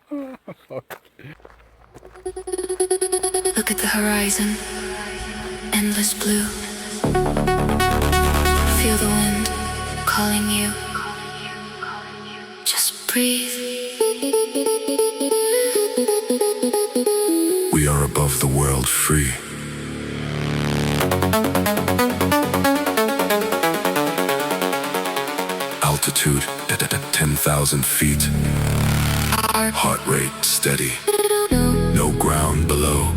Fuck. Look at the horizon, endless blue. Feel the wind calling you. Just breathe. We are above the world free. Altitude at 10,000 feet. Heart rate steady. No ground below.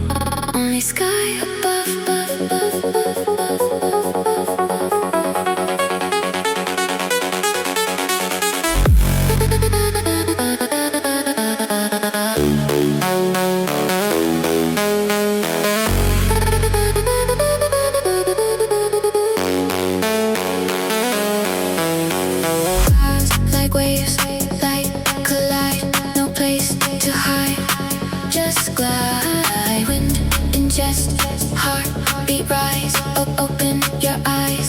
Only sky above, above, above, above, above, like waves, light collide, no place to hide. Just glide, wind ingest, heartbeat rise. Open your eyes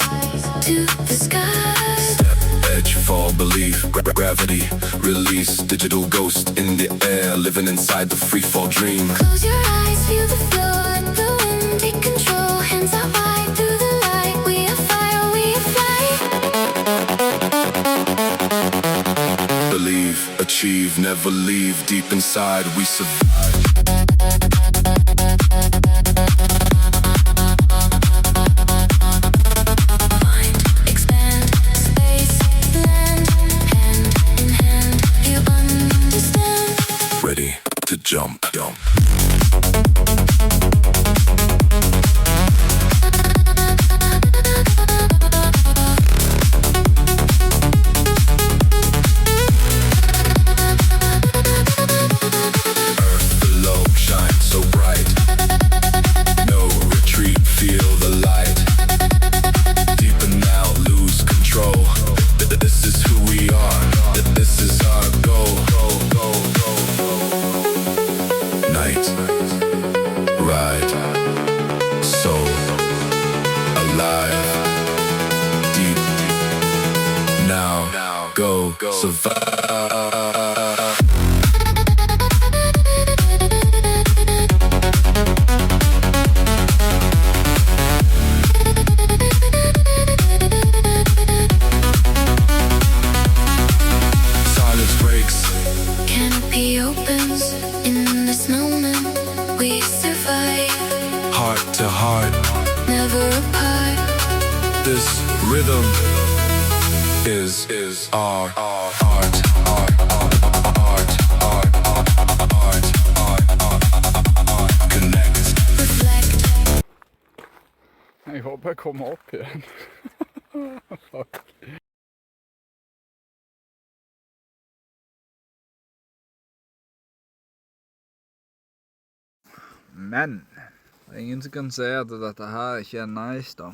to the sky. Step, edge, fall, believe, gravity, release. Digital ghost in the air, living inside the free fall dream. Close your eyes, feel the flow, let the wind take control. Hands out wide through the light. We are fire, we are flight. Believe, achieve, never leave. Deep inside we survive. Mind, expand, space, land, hand in hand. You understand. Ready to jump. Earth below shines so bright. No retreat, feel the light. Deepen now, lose control. This is who we are. This is our goal. Night, ride, soul, alive, deep. Now, go, survive. Silence breaks. Canopy opens in this moment. We survive, Heart to heart. never apart. This rhythm is our art. Connect. Reflect. Jeg håper jeg kommer opp igjen. Fuck. Men det er ingen som kan si at dette her ikke er nice, da.